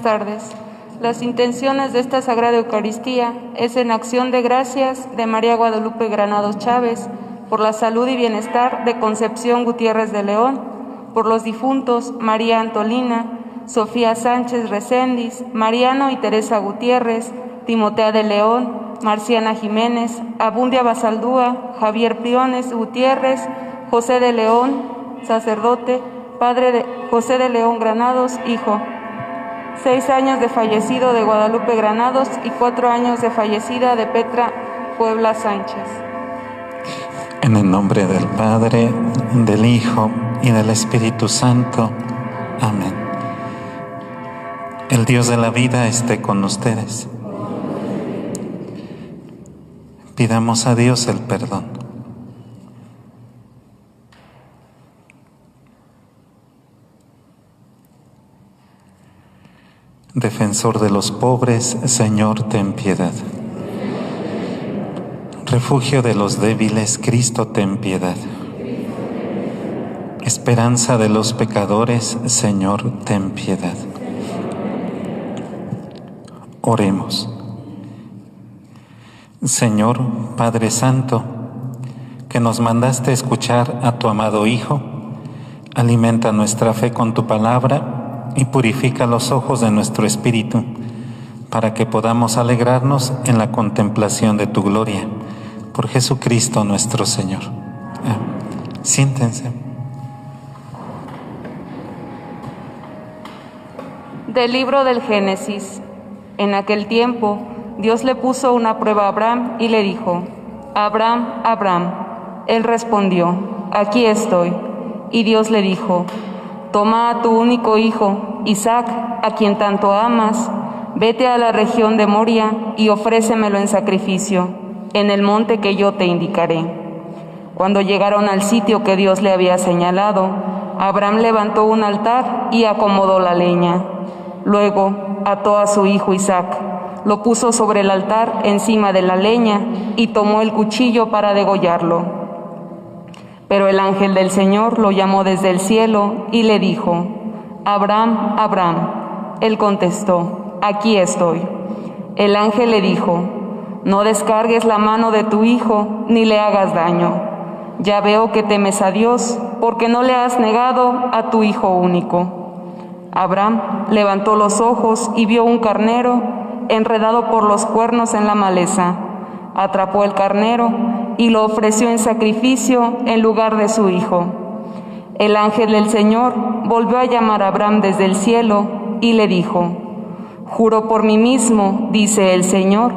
tardes. Las intenciones de esta Sagrada Eucaristía es en acción de gracias de María Guadalupe Granados Chávez por la salud y bienestar de Concepción Gutiérrez de León, por los difuntos María Antolina, Sofía Sánchez Recendis, Mariano y Teresa Gutiérrez, Timotea de León, Marciana Jiménez, Abundia Basaldúa, Javier Priones Gutiérrez, José de León, sacerdote, padre de José de León Granados, hijo. 6 años de fallecido de Guadalupe Granados y 4 años de fallecida de Petra Puebla Sánchez. En el nombre del Padre, del Hijo y del Espíritu Santo. Amén. El Dios de la vida esté con ustedes. Pidamos a Dios el perdón. Defensor de los pobres, Señor, ten piedad. Refugio de los débiles, Cristo, ten piedad. Esperanza de los pecadores, Señor, ten piedad. Oremos. Señor, Padre Santo, que nos mandaste escuchar a tu amado Hijo, alimenta nuestra fe con tu palabra y purifica los ojos de nuestro espíritu, para que podamos alegrarnos en la contemplación de tu gloria. Por Jesucristo nuestro Señor. Siéntense. Del libro del Génesis. En aquel tiempo, Dios le puso una prueba a Abraham y le dijo: Abraham, Abraham. Él respondió: aquí estoy. Y Dios le dijo: toma a tu único hijo, Isaac, a quien tanto amas, vete a la región de Moria y ofrécemelo en sacrificio, en el monte que yo te indicaré. Cuando llegaron al sitio que Dios le había señalado, Abraham levantó un altar y acomodó la leña. Luego ató a su hijo Isaac, lo puso sobre el altar encima de la leña y tomó el cuchillo para degollarlo. Pero el ángel del Señor lo llamó desde el cielo y le dijo: Abraham, Abraham. Él contestó: aquí estoy. El ángel le dijo: no descargues la mano de tu hijo ni le hagas daño. Ya veo que temes a Dios, porque no le has negado a tu hijo único. Abraham levantó los ojos y vio un carnero enredado por los cuernos en la maleza. Atrapó el carnero y lo ofreció en sacrificio en lugar de su hijo. El ángel del Señor volvió a llamar a Abraham desde el cielo y le dijo: juro por mí mismo, dice el Señor,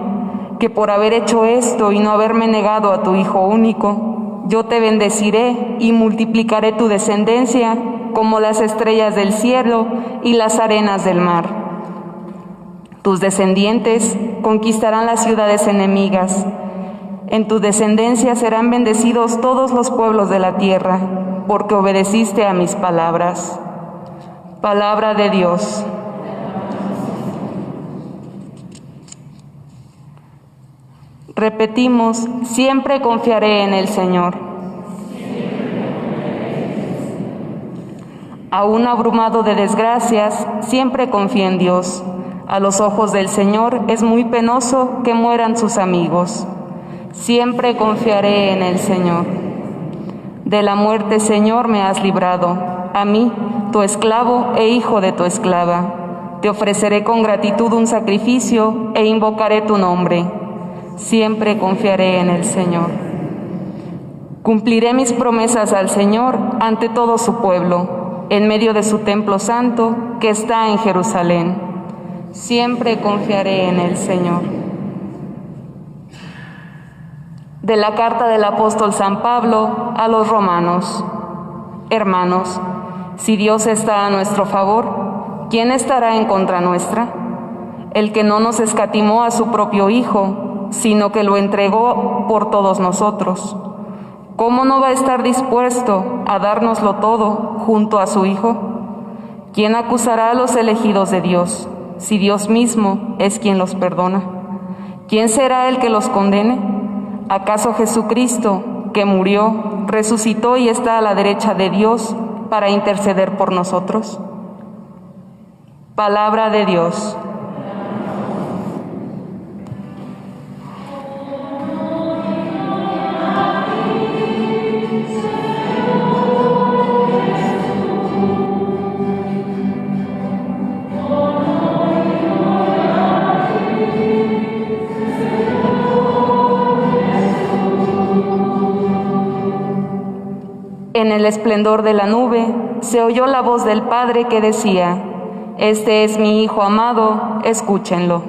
que por haber hecho esto y no haberme negado a tu hijo único, yo te bendeciré y multiplicaré tu descendencia como las estrellas del cielo y las arenas del mar. Tus descendientes conquistarán las ciudades enemigas. En tu descendencia serán bendecidos todos los pueblos de la tierra, porque obedeciste a mis palabras. Palabra de Dios. Repetimos: siempre confiaré en el Señor. Aún abrumado de desgracias, siempre confía en Dios. A los ojos del Señor es muy penoso que mueran sus amigos. Siempre confiaré en el Señor. De la muerte, Señor, me has librado. A mí, tu esclavo e hijo de tu esclava. Te ofreceré con gratitud un sacrificio e invocaré tu nombre. Siempre confiaré en el Señor. Cumpliré mis promesas al Señor ante todo su pueblo, en medio de su templo santo que está en Jerusalén. Siempre confiaré en el Señor. De la carta del apóstol San Pablo a los romanos. Hermanos, si Dios está a nuestro favor, ¿quién estará en contra nuestra? El que no nos escatimó a su propio Hijo, sino que lo entregó por todos nosotros, ¿cómo no va a estar dispuesto a dárnoslo todo junto a su Hijo? ¿Quién acusará a los elegidos de Dios, si Dios mismo es quien los perdona? ¿Quién será el que los condene? ¿Acaso Jesucristo, que murió, resucitó y está a la derecha de Dios para interceder por nosotros? Palabra de Dios. En el esplendor de la nube se oyó la voz del Padre que decía: Este es mi Hijo amado, escúchenlo.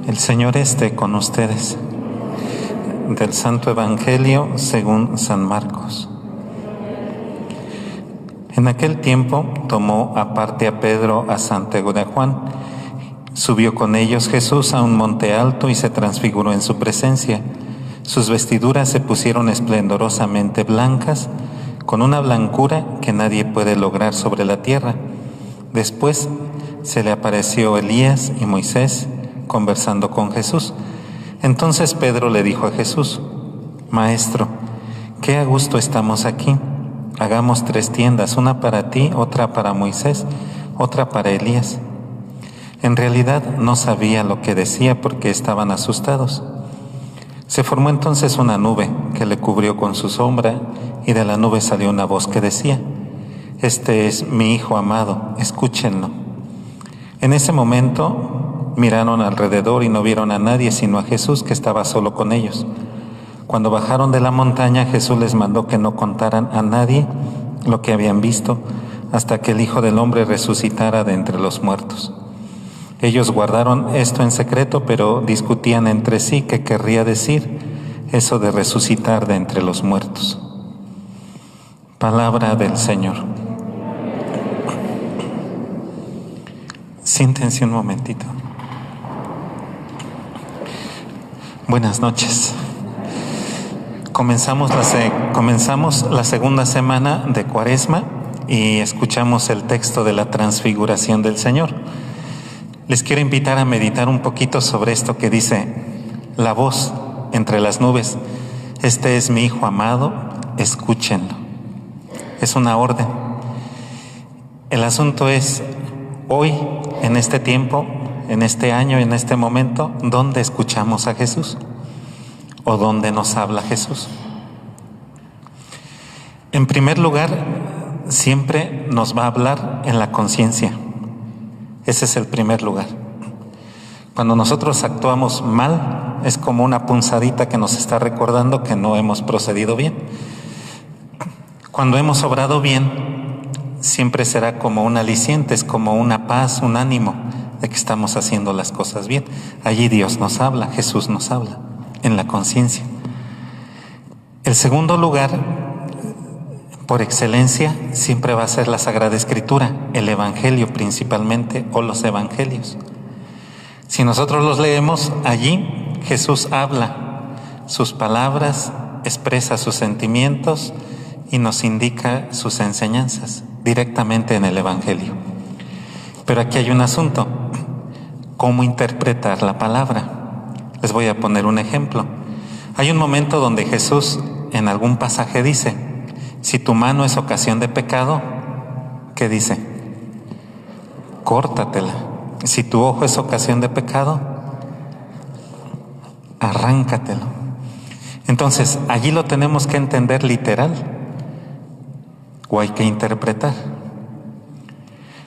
El Señor esté con ustedes. Del Santo Evangelio según San Marcos. En aquel tiempo tomó aparte a Pedro, a Santiago y a Juan. Subió con ellos Jesús a un monte alto y se transfiguró en su presencia. Sus vestiduras se pusieron esplendorosamente blancas, con una blancura que nadie puede lograr sobre la tierra. Después se le apareció Elías y Moisés conversando con Jesús. Entonces Pedro le dijo a Jesús: Maestro, qué a gusto estamos aquí. Hagamos 3 tiendas, una para ti, otra para Moisés, otra para Elías. En realidad no sabía lo que decía porque estaban asustados. Se formó entonces una nube que le cubrió con su sombra, y de la nube salió una voz que decía: Este es mi Hijo amado, escúchenlo. En ese momento miraron alrededor y no vieron a nadie sino a Jesús, que estaba solo con ellos. Cuando bajaron de la montaña, Jesús les mandó que no contaran a nadie lo que habían visto hasta que el Hijo del Hombre resucitara de entre los muertos. Ellos guardaron esto en secreto, pero discutían entre sí qué querría decir eso de resucitar de entre los muertos. Palabra del Señor. Siéntense un momentito. Buenas noches. Comenzamos la segunda semana de Cuaresma y escuchamos el texto de la transfiguración del Señor. Les quiero invitar a meditar un poquito sobre esto que dice la voz entre las nubes: Este es mi Hijo amado, escúchenlo. Es una orden. El asunto es, hoy, en este tiempo, en este año, en este momento, ¿dónde escuchamos a Jesús? ¿O dónde nos habla Jesús? En primer lugar, siempre nos va a hablar en la conciencia. Ese es el primer lugar. Cuando nosotros actuamos mal, es como una punzadita que nos está recordando que no hemos procedido bien. Cuando hemos obrado bien, siempre será como un aliciente, es como una paz, un ánimo de que estamos haciendo las cosas bien. Allí Dios nos habla, Jesús nos habla, en la conciencia. El segundo lugar, por excelencia, siempre va a ser la Sagrada Escritura, el Evangelio principalmente, o los Evangelios. Si nosotros los leemos, allí Jesús habla sus palabras, expresa sus sentimientos y nos indica sus enseñanzas directamente en el Evangelio. Pero aquí hay un asunto: ¿cómo interpretar la palabra? Les voy a poner un ejemplo. Hay un momento donde Jesús en algún pasaje dice: si tu mano es ocasión de pecado, ¿qué dice? Córtatela. Si tu ojo es ocasión de pecado, arráncatelo. Entonces, allí lo tenemos que entender literal, o hay que interpretar.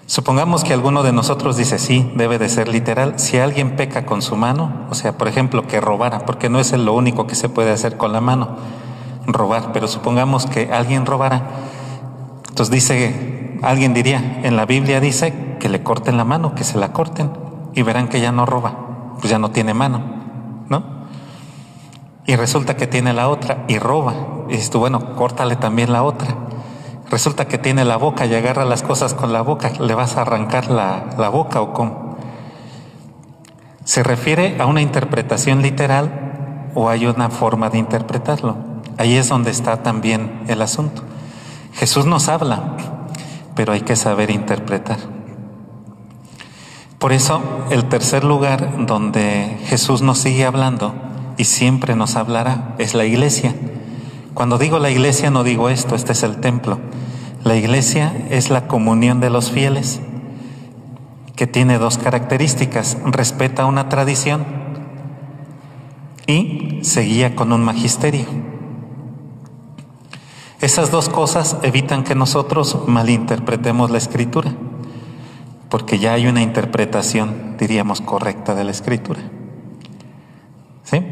Supongamos que alguno de nosotros dice: sí, debe de ser literal. Si alguien peca con su mano, o sea, por ejemplo, que robara, porque no es lo único que se puede hacer con la mano, robar, pero supongamos que alguien robara, entonces alguien diría, en la Biblia dice que le corten la mano, que se la corten, y verán que ya no roba, pues ya no tiene mano, ¿no? Y resulta que tiene la otra y roba, y dices tú, bueno, córtale también la otra. Resulta que tiene la boca y agarra las cosas con la boca, ¿le vas a arrancar la boca o cómo? ¿Se refiere a una interpretación literal o hay una forma de interpretarlo? Ahí es donde está también el asunto. Jesús nos habla, pero hay que saber interpretar. Por eso, el tercer lugar donde Jesús nos sigue hablando y siempre nos hablará es la iglesia. Cuando digo la iglesia no digo esto, este es el templo. La iglesia es la comunión de los fieles, que tiene dos características: respeta una tradición y se guía con un magisterio. Esas dos cosas evitan que nosotros malinterpretemos la Escritura, porque ya hay una interpretación, diríamos, correcta de la Escritura. ¿Sí?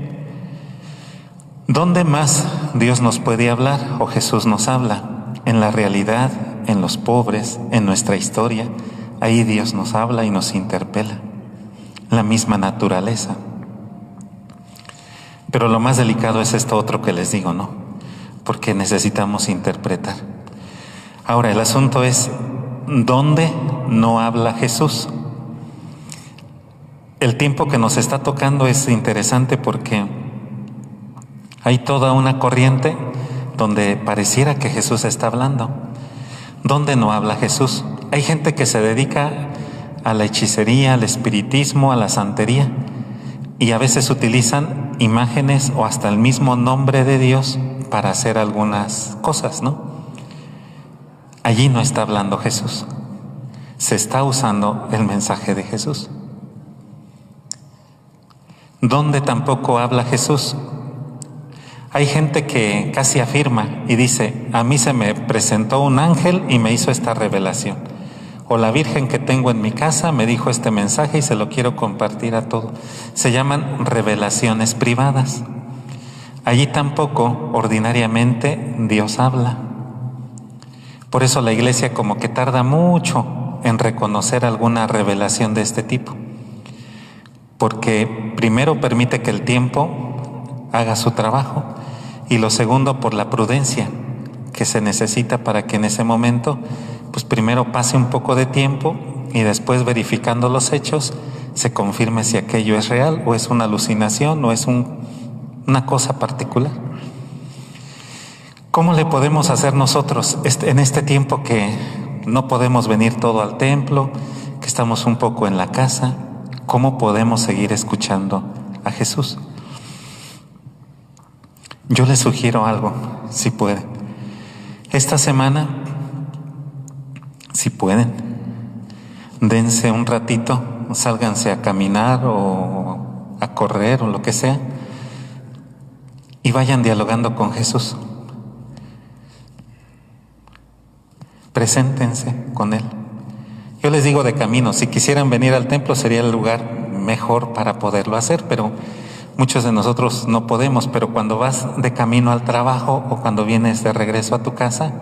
¿Dónde más Dios nos puede hablar o Jesús nos habla? En la realidad, en los pobres, en nuestra historia. Ahí Dios nos habla y nos interpela. La misma naturaleza. Pero lo más delicado es esto otro que les digo, ¿no? Porque necesitamos interpretar. Ahora, el asunto es, ¿dónde no habla Jesús? El tiempo que nos está tocando es interesante porque hay toda una corriente donde pareciera que Jesús está hablando. ¿Dónde no habla Jesús? Hay gente que se dedica a la hechicería, al espiritismo, a la santería, y a veces utilizan imágenes o hasta el mismo nombre de Dios para hacer algunas cosas, ¿no? Allí no está hablando Jesús. Se está usando el mensaje de Jesús. ¿Dónde tampoco habla Jesús? Hay gente que casi afirma y dice: a mí se me presentó un ángel y me hizo esta revelación. O la Virgen que tengo en mi casa me dijo este mensaje y se lo quiero compartir a todos. Se llaman revelaciones privadas. Allí tampoco ordinariamente Dios habla. Por eso la iglesia como que tarda mucho en reconocer alguna revelación de este tipo. Porque primero permite que el tiempo haga su trabajo, y lo segundo por la prudencia que se necesita para que en ese momento pues primero pase un poco de tiempo y después, verificando los hechos, se confirme si aquello es real o es una alucinación o es una cosa particular. ¿Cómo le podemos hacer nosotros en este tiempo que no podemos venir todo al templo, que estamos un poco en la casa? ¿Cómo podemos seguir escuchando a Jesús? Yo les sugiero algo, si pueden. Esta semana, si pueden, dense un ratito, sálganse a caminar o a correr o lo que sea, y vayan dialogando con Jesús. Preséntense con Él. Yo les digo de camino, si quisieran venir al templo sería el lugar mejor para poderlo hacer, pero muchos de nosotros no podemos. Pero cuando vas de camino al trabajo o cuando vienes de regreso a tu casa,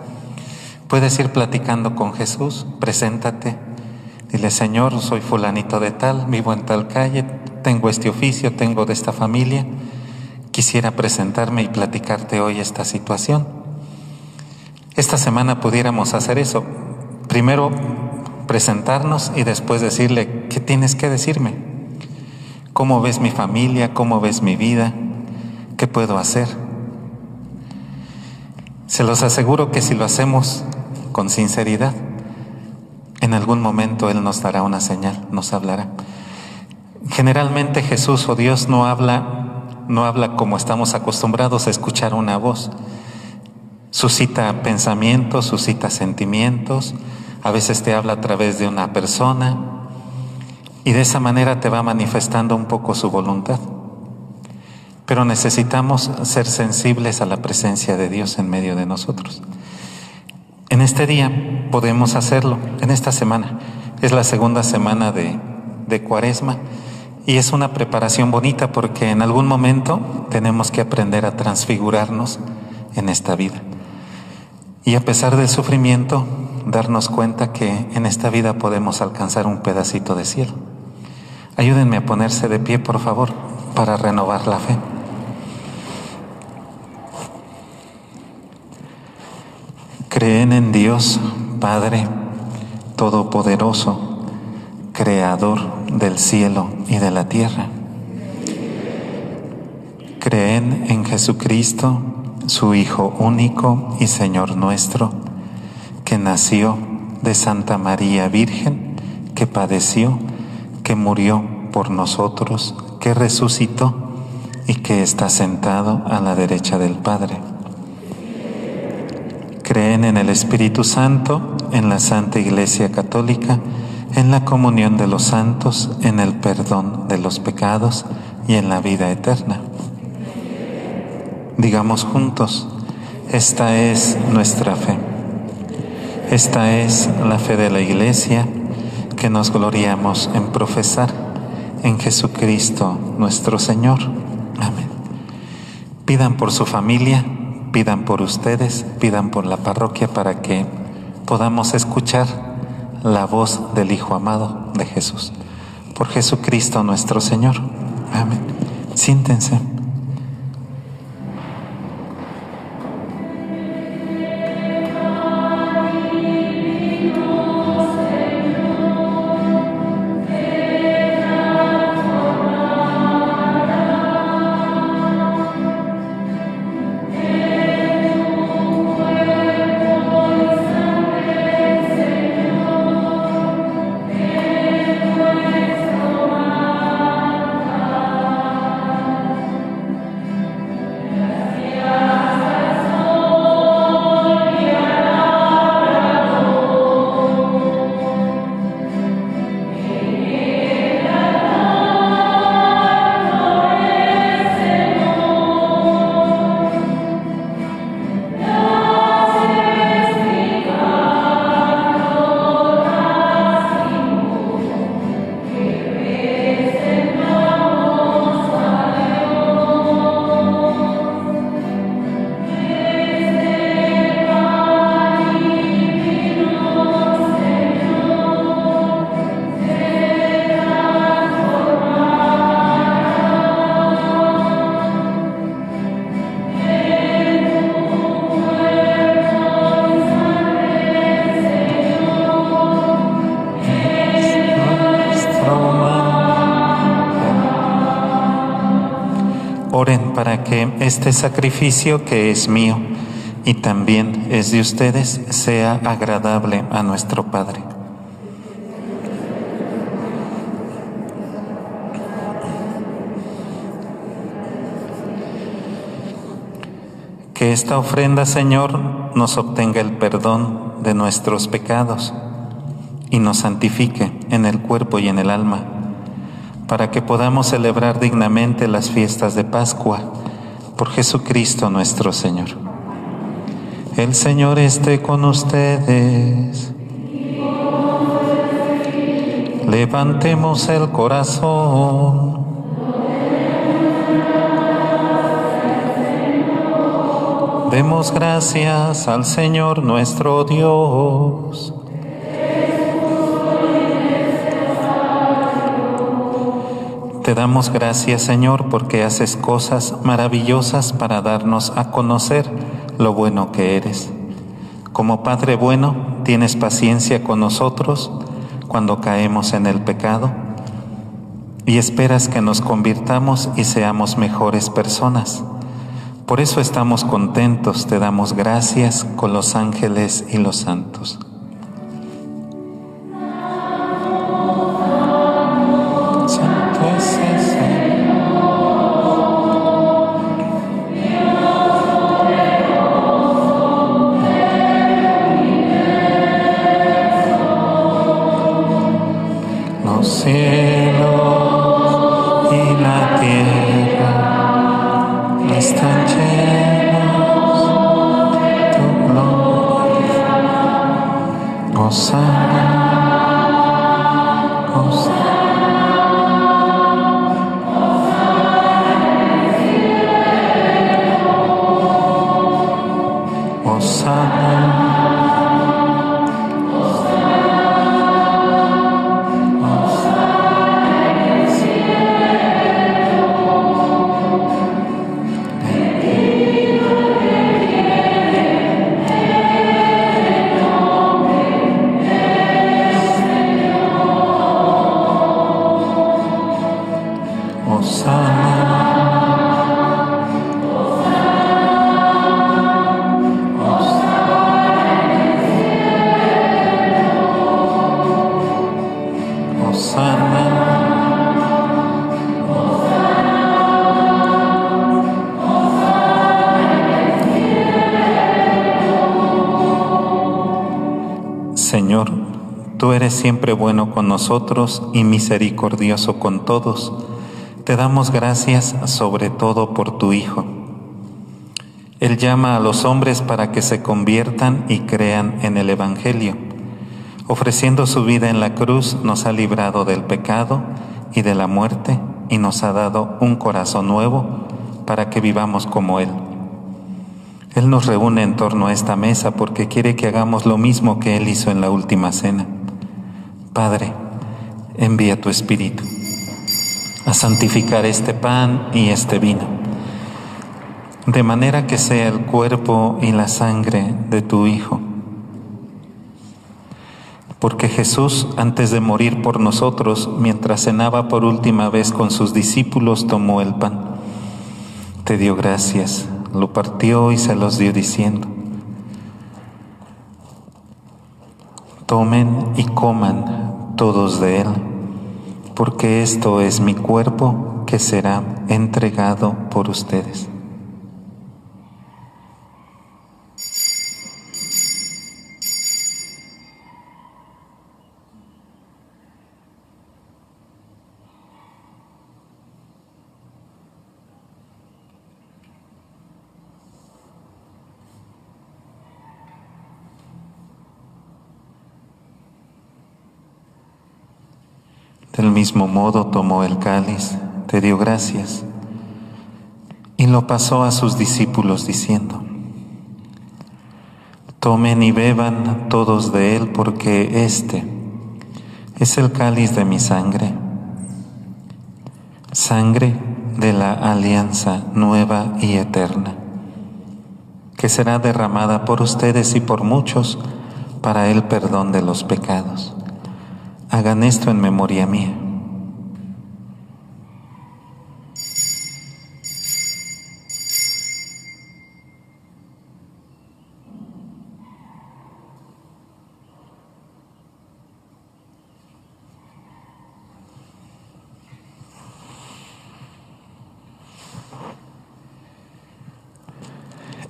puedes ir platicando con Jesús. Preséntate, dile: Señor, soy fulanito de tal, vivo en tal calle, tengo este oficio, tengo de esta familia, quisiera presentarme y platicarte hoy esta situación. Esta semana pudiéramos hacer eso. Primero presentarnos y después decirle: ¿qué tienes que decirme? ¿Cómo ves mi familia? ¿Cómo ves mi vida? ¿Qué puedo hacer? Se los aseguro que si lo hacemos con sinceridad, en algún momento Él nos dará una señal, nos hablará. Generalmente Jesús o Dios no habla como estamos acostumbrados a escuchar una voz. Suscita pensamientos, suscita sentimientos, a veces te habla a través de una persona y de esa manera te va manifestando un poco su voluntad. Pero necesitamos ser sensibles a la presencia de Dios en medio de nosotros. En este día podemos hacerlo, en esta semana. Es la segunda semana de Cuaresma y es una preparación bonita porque en algún momento tenemos que aprender a transfigurarnos en esta vida. Y a pesar del sufrimiento, darnos cuenta que en esta vida podemos alcanzar un pedacito de cielo. Ayúdenme a ponerse de pie, por favor, para renovar la fe. Creen en Dios, Padre Todopoderoso, Creador del cielo y de la tierra. Creen en Jesucristo, su Hijo único y Señor nuestro, que nació de Santa María Virgen, que padeció, que murió por nosotros, que resucitó y que está sentado a la derecha del Padre. Creen en el Espíritu Santo, en la Santa Iglesia Católica, en la comunión de los santos, en el perdón de los pecados y en la vida eterna. Digamos juntos: esta es nuestra fe. Esta es la fe de la Iglesia que nos gloriamos en profesar, en Jesucristo nuestro Señor. Amén. Pidan por su familia, pidan por ustedes, pidan por la parroquia para que podamos escuchar la voz del Hijo amado de Jesús. Por Jesucristo nuestro Señor. Amén. Siéntense. Oren para que este sacrificio que es mío y también es de ustedes sea agradable a nuestro Padre. Que esta ofrenda, Señor, nos obtenga el perdón de nuestros pecados y nos santifique en el cuerpo y en el alma, para que podamos celebrar dignamente las fiestas de Pascua, por Jesucristo nuestro Señor. El Señor esté con ustedes. Levantemos el corazón. Demos gracias al Señor nuestro Dios. Te damos gracias, Señor, porque haces cosas maravillosas para darnos a conocer lo bueno que eres. Como Padre bueno, tienes paciencia con nosotros cuando caemos en el pecado y esperas que nos convirtamos y seamos mejores personas. Por eso estamos contentos, te damos gracias con los ángeles y los santos. Hosana. Señor, tú eres siempre bueno con nosotros y misericordioso con todos. Te damos gracias sobre todo por tu Hijo. Él llama a los hombres para que se conviertan y crean en el Evangelio. Ofreciendo su vida en la cruz, nos ha librado del pecado y de la muerte y nos ha dado un corazón nuevo para que vivamos como Él. Él nos reúne en torno a esta mesa porque quiere que hagamos lo mismo que Él hizo en la última cena. Padre, envía tu Espíritu a santificar este pan y este vino, de manera que sea el cuerpo y la sangre de tu Hijo. Porque Jesús, antes de morir por nosotros, mientras cenaba por última vez con sus discípulos, tomó el pan, te dio gracias, lo partió y se los dio diciendo: tomen y coman todos de él, porque esto es mi cuerpo que será entregado por ustedes. Del mismo modo tomó el cáliz, te dio gracias y lo pasó a sus discípulos diciendo: tomen y beban todos de él, porque este es el cáliz de mi sangre, sangre de la alianza nueva y eterna, que será derramada por ustedes y por muchos para el perdón de los pecados. Hagan esto en memoria mía.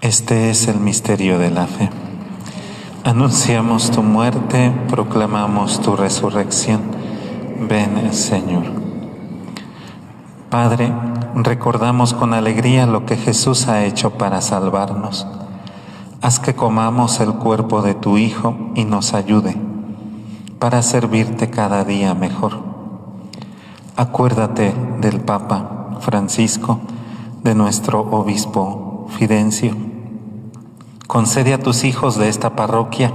Este es el misterio de la fe. Anunciamos tu muerte, proclamamos tu resurrección. Ven, Señor. Padre, recordamos con alegría lo que Jesús ha hecho para salvarnos. Haz que comamos el cuerpo de tu Hijo y nos ayude para servirte cada día mejor. Acuérdate del Papa Francisco, de nuestro obispo Fidencio. Concede a tus hijos de esta parroquia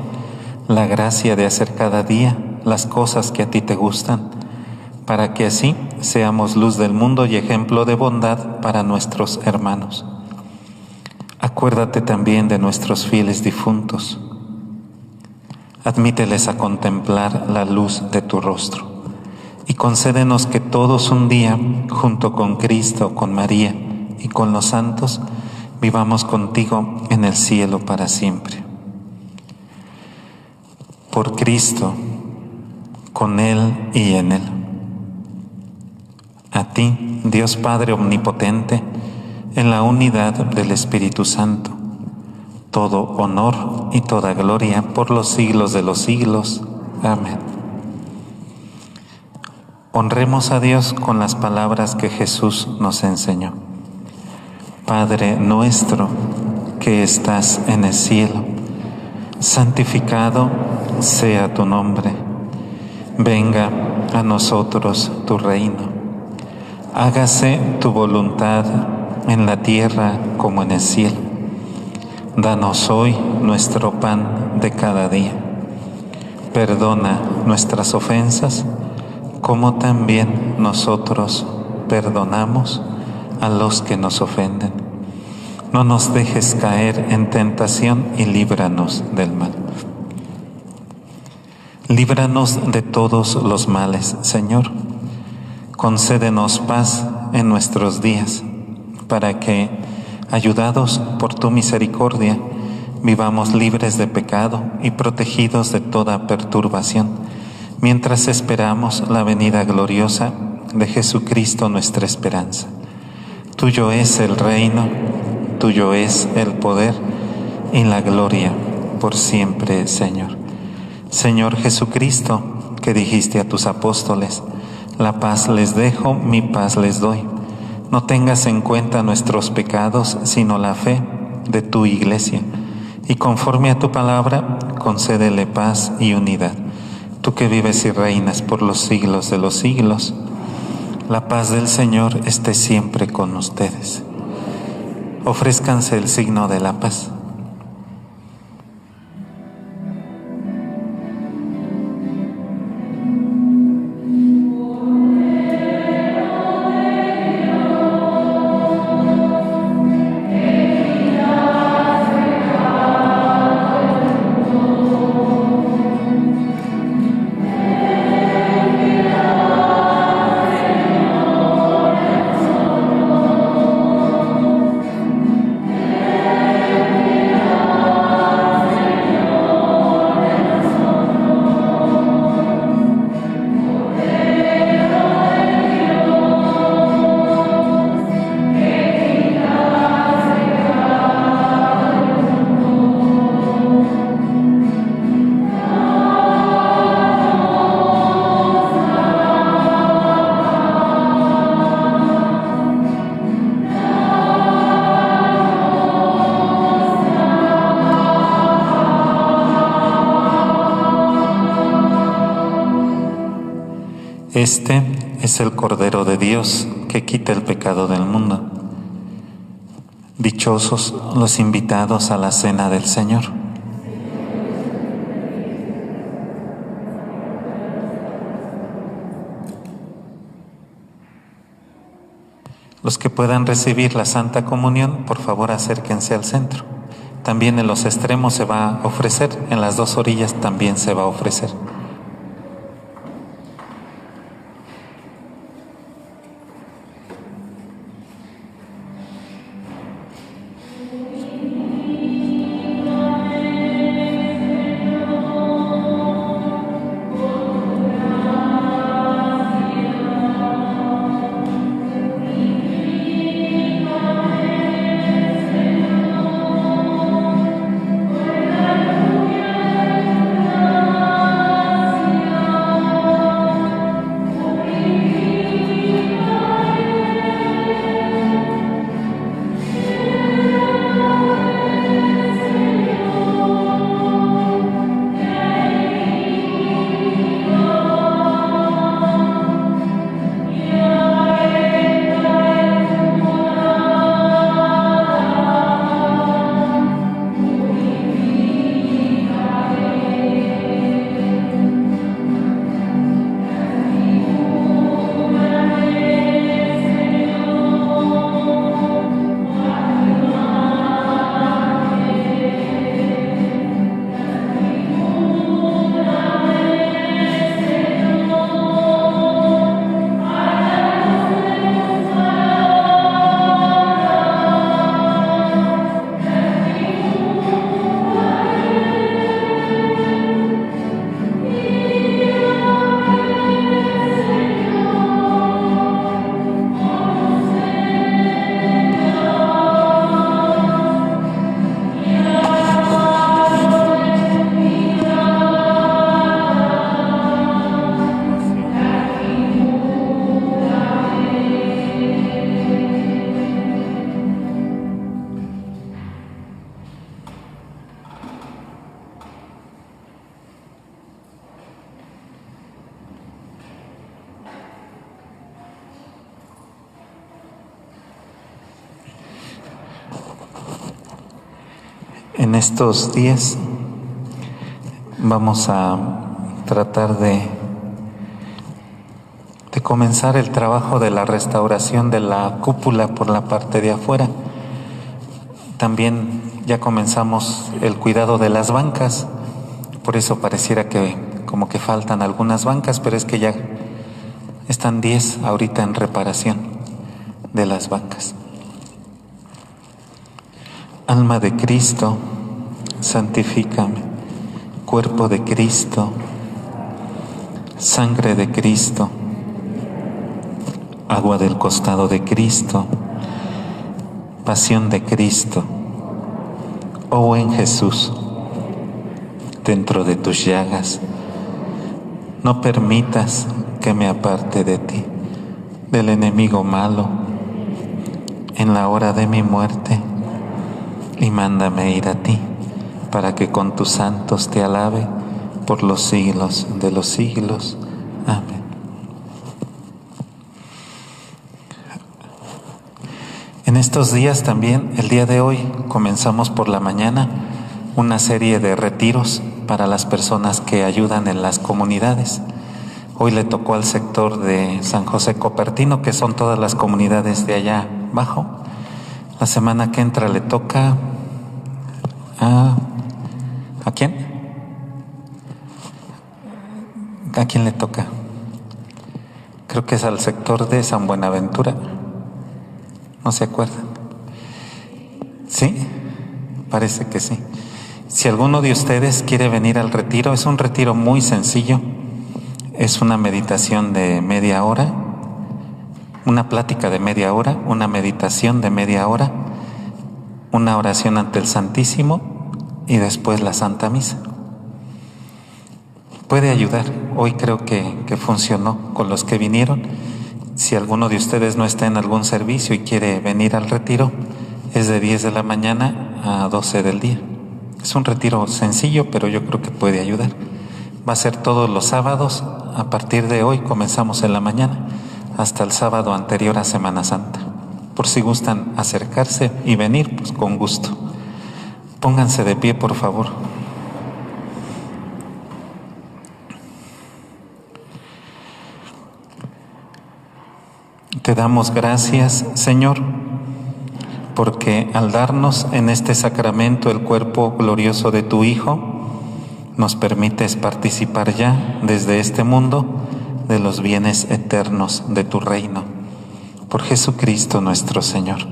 la gracia de hacer cada día las cosas que a ti te gustan, para que así seamos luz del mundo y ejemplo de bondad para nuestros hermanos. Acuérdate también de nuestros fieles difuntos. Admíteles a contemplar la luz de tu rostro y concédenos que todos un día, junto con Cristo, con María y con los santos, vivamos contigo en el cielo para siempre. Por Cristo, con Él y en Él. A ti, Dios Padre Omnipotente, en la unidad del Espíritu Santo, todo honor y toda gloria por los siglos de los siglos. Amén. Honremos a Dios con las palabras que Jesús nos enseñó. Padre nuestro que estás en el cielo, santificado sea tu nombre. Venga a nosotros tu reino. Hágase tu voluntad en la tierra como en el cielo. Danos hoy nuestro pan de cada día. Perdona nuestras ofensas, como también nosotros perdonamos a los que nos ofenden. No nos dejes caer en tentación y líbranos del mal. Líbranos de todos los males, Señor. Concédenos paz en nuestros días, para que, ayudados por tu misericordia, vivamos libres de pecado y protegidos de toda perturbación, mientras esperamos la venida gloriosa de Jesucristo nuestra esperanza. Tuyo es el reino, tuyo es el poder y la gloria por siempre, Señor. Señor Jesucristo, que dijiste a tus apóstoles: la paz les dejo, mi paz les doy. No tengas en cuenta nuestros pecados, sino la fe de tu Iglesia. Y conforme a tu palabra, concédele paz y unidad. Tú que vives y reinas por los siglos de los siglos, la paz del Señor esté siempre con ustedes. Ofrézcanse el signo de la paz. Este es el Cordero de Dios que quita el pecado del mundo. Dichosos los invitados a la cena del Señor. Los que puedan recibir la Santa Comunión, por favor acérquense al centro. También en los extremos se va a ofrecer, en las dos orillas también se va a ofrecer. En estos días vamos a tratar de comenzar el trabajo de la restauración de la cúpula por la parte de afuera. También ya comenzamos el cuidado de las bancas, por eso pareciera que como que faltan algunas bancas, pero es que ya están 10 ahorita en reparación de las bancas. Alma de Cristo, santifícame. Cuerpo de Cristo, Sangre de Cristo, agua del costado de Cristo, pasión de Cristo. Oh buen Jesús, dentro de tus llagas, no permitas que me aparte de ti, del enemigo malo, en la hora de mi muerte, y mándame ir a ti, para que con tus santos te alabe por los siglos de los siglos. Amén. En estos días también, el día de hoy, comenzamos por la mañana una serie de retiros para las personas que ayudan en las comunidades. Hoy le tocó al sector de San José Copertino, que son todas las comunidades de allá abajo. La semana que entra le toca ¿a quién? ¿A quién le toca? Creo que es al sector de San Buenaventura. ¿No se acuerdan? ¿Sí? Parece que sí. Si alguno de ustedes quiere venir al retiro, es un retiro muy sencillo. Es una meditación de media hora, una plática de media hora, una meditación de media hora, una oración ante el Santísimo y después la Santa Misa. Puede ayudar. Hoy creo que funcionó con los que vinieron. Si alguno de ustedes no está en algún servicio y quiere venir al retiro, es de 10 de la mañana a 12 del día. Es un retiro sencillo, pero yo creo que puede ayudar. Va a ser todos los sábados. A partir de hoy comenzamos en la mañana hasta el sábado anterior a Semana Santa. Por si gustan acercarse y venir, pues con gusto. Pónganse de pie, por favor. Te damos gracias, Señor, porque al darnos en este sacramento el cuerpo glorioso de tu Hijo, nos permites participar ya desde este mundo de los bienes eternos de tu reino. Por Jesucristo nuestro Señor.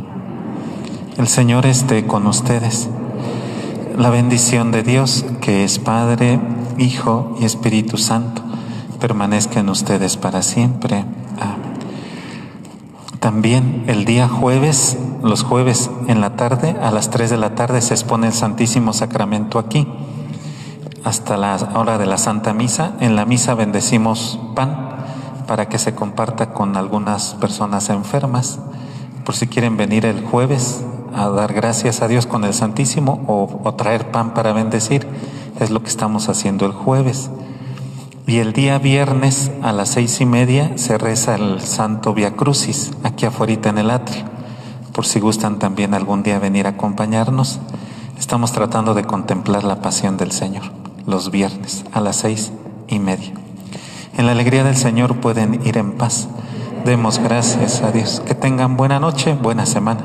El Señor esté con ustedes. La bendición de Dios, que es Padre, Hijo y Espíritu Santo, permanezca en ustedes para siempre. Amén. También el día jueves, los jueves en la tarde, a las 3 de la tarde se expone el Santísimo Sacramento aquí, hasta la hora de la Santa Misa. En la misa bendecimos pan para que se comparta con algunas personas enfermas. Por si quieren venir el jueves a dar gracias a Dios con el Santísimo o traer pan para bendecir, es lo que estamos haciendo el jueves. Y el día viernes a las 6:30 se reza el Santo Via Crucis, aquí afuera en el atrio. Por si gustan también algún día venir a acompañarnos. Estamos tratando de contemplar la pasión del Señor, los viernes a las 6:30. En la alegría del Señor pueden ir en paz. Demos gracias a Dios. Que tengan buena noche, buena semana.